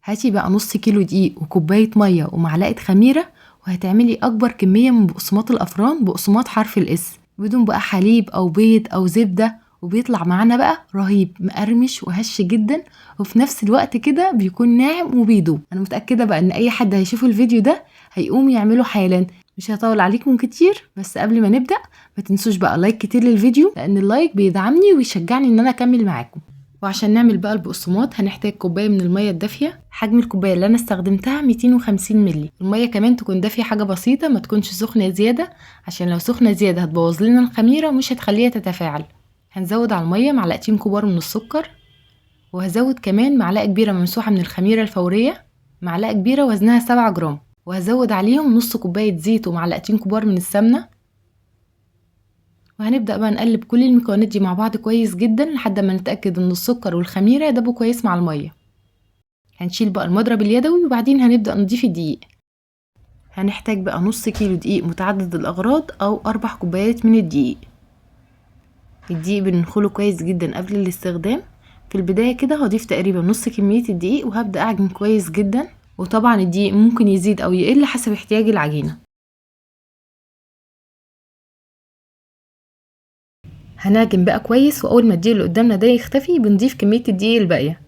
هاتي بقى نص كيلو دقيق وكوباية مية ومعلقة خميرة، وهتعملي اكبر كمية من بقسماط الافران، بقسماط حرف الاس، بدون بقى حليب او بيض او زبدة، وبيطلع معانا بقى رهيب مقرمش وهش جدا، وفي نفس الوقت كده بيكون ناعم وبيدوب. انا متأكدة بقى ان اي حد هيشوف الفيديو ده هيقوم يعمله حالا. مش هطول عليكم كتير، بس قبل ما نبدأ ما تنسوش بقى لايك كتير للفيديو، لان اللايك بيدعمني ويشجعني ان انا اكمل معاكم. وعشان نعمل بقى البقسماط هنحتاج كوبايه من الميه الدافيه. حجم الكوبايه اللي انا استخدمتها 250 مللي. الميه كمان تكون دافيه حاجه بسيطه، ما تكونش سخنه زياده، عشان لو سخنه زياده هتبوظ لنا الخميره ومش هتخليها تتفاعل. هنزود على الميه معلقتين كبار من السكر، وهزود كمان معلقه كبيره ممسوحه من الخميره الفوريه، معلقه كبيره وزنها 7 جرام، وهزود عليهم نص كوبايه زيت ومعلقتين كبار من السمنه. وهنبدأ بقى نقلب كل المكونات دي مع بعض كويس جدا لحد ما نتأكد ان السكر والخميرة يدبوا كويس مع المية. هنشيل بقى المضرب اليدوي وبعدين هنبدأ نضيف الدقيق. هنحتاج بقى نص كيلو دقيق متعدد الأغراض أو 4 كوبايات من الدقيق. الدقيق بننخله كويس جدا قبل الاستخدام. في البداية كده هضيف تقريبا نص كمية الدقيق وهبدأ أعجن كويس جدا، وطبعا الدقيق ممكن يزيد أو يقل حسب احتياج العجينة. هنعجن بقى كويس، وأول ما الدقيق اللي قدامنا ده يختفي بنضيف كمية الدقيق الباقية،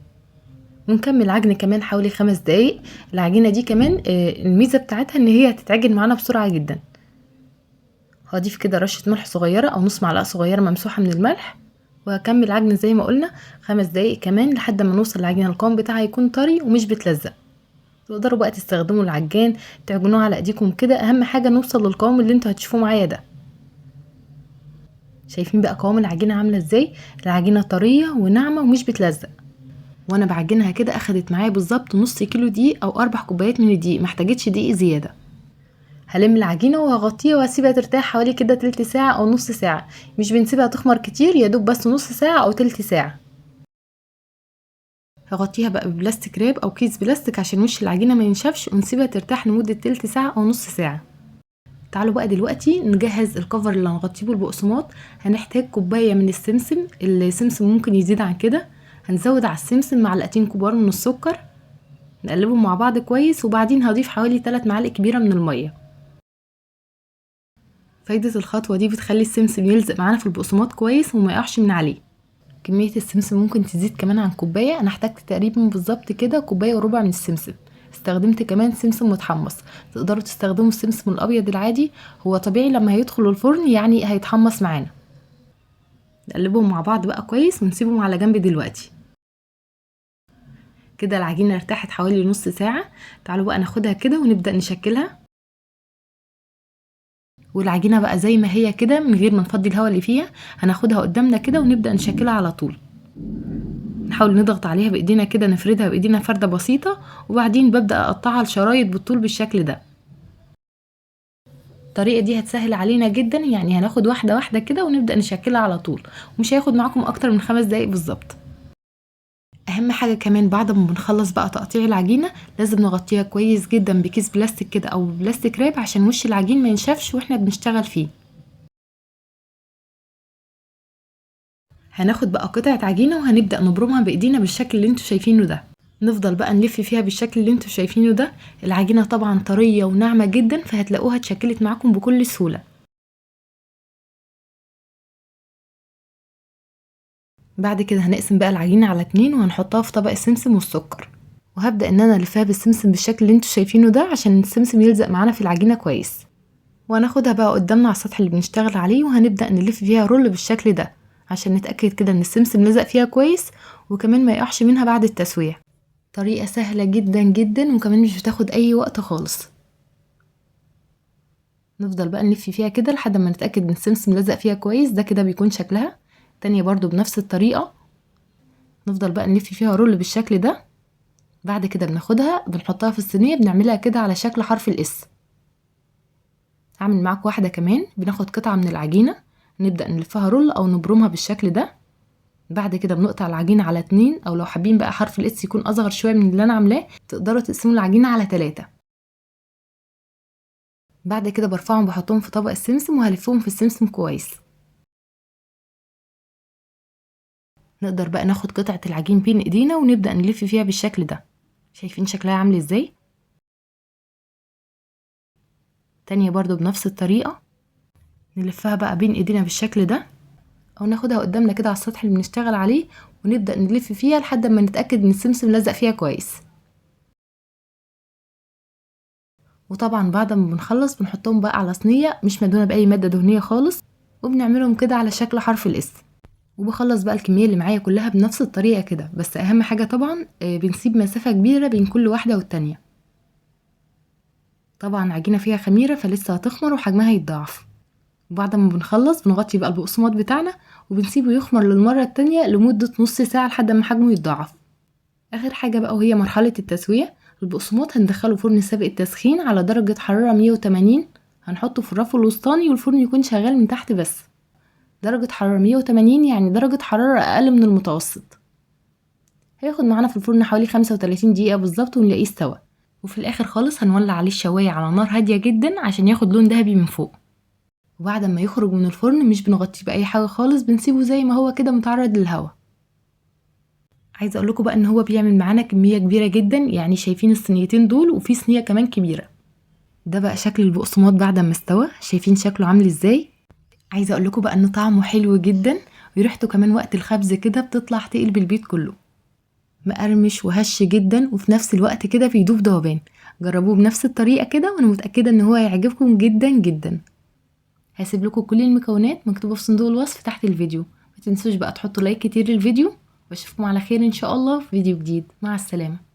ونكمل عجن كمان حوالي 5 دقايق. العجينة دي كمان الميزة بتاعتها ان هي هتتعجن معانا بسرعة جدا. هضيف كده رشة ملح صغيرة او نص معلقة صغيرة ممسوحة من الملح، وهكمل عجن زي ما قلنا 5 دقايق كمان لحد ما نوصل العجينة القوام بتاعها يكون طري ومش بتلزق. تقدروا بقى تستخدموا العجان تعجنوه على ايديكم كده، اهم حاجة نوصل للقوام اللي انتوا هتشوفوه معايا ده. شايفين بقى قوام العجينة عاملة ازاي؟ العجينة طرية وناعمة ومش بتلزق. وانا بعجنها كده اخدت معايا بالظبط نص كيلو دقيق او 4 كوبايات من الدقيق، محتاجتش دقيق زياده. هلم العجينه وهغطيها واسيبها ترتاح حوالي كده تلت ساعه او نص ساعه، مش بنسيبها تخمر كتير، يا دوب بس نص ساعه او تلت ساعه. هغطيها بقى ببلاستيك راب او كيس بلاستيك عشان وش العجينه ما ينشفش، ونسيبها ترتاح لمده تلت ساعه او نص ساعه. تعالوا بقى دلوقتي نجهز الكفر اللي هنغطيه بالبقسماط. هنحتاج كوبايه من السمسم، السمسم ممكن يزيد عن كده. هنزود على السمسم معلقتين كبار من السكر، نقلبهم مع بعض كويس، وبعدين هضيف حوالي 3 معالق كبيرة من المية. فايدة الخطوة دي بتخلي السمسم يلزق معانا في البقسماط كويس وما يقعش من عليه. كمية السمسم ممكن تزيد كمان عن كوباية، انا احتاجت تقريبا بالظبط كده كوباية وربع من السمسم. استخدمت كمان سمسم متحمص، تقدروا تستخدموا السمسم الابيض العادي، هو طبيعي لما هيدخل الفرن يعني هيتحمص معانا. نقلبهم مع بعض بقى كويس ونسيبهم على جنب دلوقتي. كده العجينة ارتاحت حوالي نص ساعة. تعالوا بقى ناخدها كده ونبدأ نشكلها. والعجينة بقى زي ما هي كده من غير ما نفضي الهواء اللي فيها، هناخدها قدامنا كده ونبدأ نشكلها على طول. نحاول نضغط عليها بايدينا كده، نفردها بايدينا فردة بسيطة، وبعدين ببدأ اقطعها لشرايط بالطول بالشكل ده. الطريقة دي هتسهل علينا جدا، يعني هناخد واحدة واحدة كده ونبدأ نشكلها على طول، ومش هياخد معاكم اكتر من 5 دقايق بالظبط. اهم حاجة كمان بعد ما بنخلص بقى تقطيع العجينة لازم نغطيها كويس جدا بكيس بلاستيك كده او بلاستيك راب، عشان وش العجين ما ينشفش واحنا بنشتغل فيه. هناخد بقى قطعة عجينة وهنبدأ نبرمها بايدينا بالشكل اللي انتوا شايفينه ده. نفضل بقى نلف فيها بالشكل اللي انتوا شايفينه ده. العجينة طبعا طرية وناعمة جدا، فهتلاقوها اتشكلت معاكم بكل سهولة. بعد كده هنقسم بقى العجينة على 2 وهنحطها في طبق السمسم والسكر، وهبدأ ان انا الفها بالسمسم بالشكل اللي انتوا شايفينه ده عشان السمسم يلزق معانا في العجينة كويس. وهناخدها بقى قدامنا على السطح اللي بنشتغل عليه، وهنبدأ نلف فيها رول بالشكل ده عشان نتأكد كده ان السمسم لزق فيها كويس، وكمان ما يقعش منها بعد التسوية. طريقة سهلة جدا جدا، وكمان مش بتاخد اي وقت خالص. نفضل بقى نلف فيها كده لحد ما نتأكد ان السمسم لزق فيها كويس، ده كده بيكون شكلها. تانية برضو بنفس الطريقة. نفضل بقى نلف فيها رول بالشكل ده. بعد كده بناخدها بنحطها في الصينية، بنعملها كده على شكل حرف الاس. هعمل معاك واحدة كمان. بناخد قطعة من العجينة، نبدأ نلفها رول او نبرمها بالشكل ده. بعد كده بنقطع العجينة على 2، او لو حابين بقى حرف الاس يكون اصغر شوية من اللي انا عاملاه تقدروا تقسموا العجينة على 3. بعد كده برفعهم بحطهم في طبق السمسم وهلفهم في السمسم كويس. نقدر بقى ناخد قطعة العجين بين ايدينا ونبدأ نلف فيها بالشكل ده. شايفين شكلها عامل ازاي؟ تانية برضو بنفس الطريقة، نلفها بقى بين ايدينا بالشكل ده، او ناخدها قدامنا كده على السطح اللي بنشتغل عليه ونبدأ نلف فيها لحد ما نتأكد ان السمسم لزق فيها كويس. وطبعا بعد ما بنخلص بنحطهم بقى على صينية مش مدهونة بأي مادة دهنية خالص، وبنعملهم كده على شكل حرف الاس. وبخلص بقى الكمية اللي معايا كلها بنفس الطريقة كده، بس اهم حاجة طبعا بنسيب مسافة كبيرة بين كل واحدة والتانية. طبعا عجينة فيها خميرة فلسه هتخمر وحجمها يتضاعف. وبعد ما بنخلص بنغطي بقى البقسماط بتاعنا وبنسيبه يخمر للمرة التانية لمدة نص ساعة لحد ما حجمه يتضاعف. اخر حاجة بقى وهي مرحلة التسوية، البقسماط هندخله فرن سابق التسخين على درجة حرارة 180. هنحطه في الرف الوسطاني والفرن يكون شغال من تحت بس. درجة حرارة 180 يعني درجة حرارة اقل من المتوسط. هياخد معانا في الفرن حوالي 35 دقيقة بالظبط ونلاقيه استوى. وفي الاخر خالص هنولع عليه الشواية على نار هادية جدا عشان ياخد لون ذهبي من فوق. وبعد ما يخرج من الفرن مش بنغطيه بأي حاجة خالص، بنسيبه زي ما هو كده متعرض للهواء. عايزه اقول لكم بقى ان هو بيعمل معانا كميه كبيره جدا، يعني شايفين الصينيتين دول وفي صينيه كمان كبيره. ده بقى شكل البقسماط بعد ما استوى، شايفين شكله عامل ازاي. عايزه اقول لكم بقى ان طعمه حلو جدا وريحته كمان وقت الخبز كده بتطلع تقلب البيت كله. مقرمش وهش جدا وفي نفس الوقت كده بيدوب ذوبان. جربوه بنفس الطريقه كده وانا متاكده ان هو هيعجبكم جدا جدا. هسيب لكم كل المكونات مكتوبه في صندوق الوصف تحت الفيديو. ما تنسوش بقى تحطوا لايك كتير للفيديو، واشوفكم على خير ان شاء الله في فيديو جديد. مع السلامه.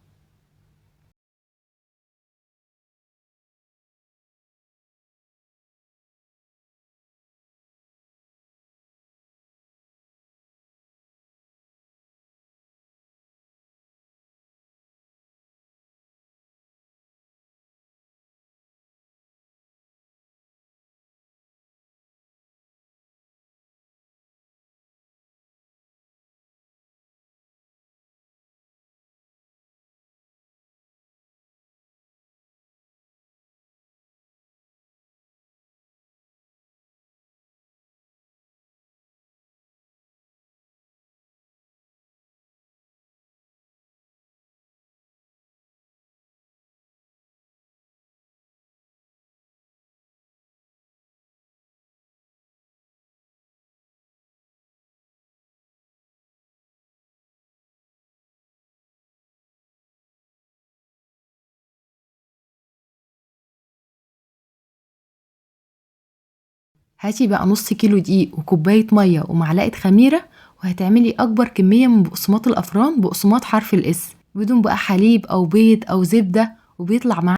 هاتي بقى نص كيلو دقيق وكوباية مية ومعلقة خميرة، وهتعملي أكبر كمية من بقسماط الأفران، بقسماط حرف الإس، بدون بقى حليب أو بيض أو زبدة، وبيطلع معانا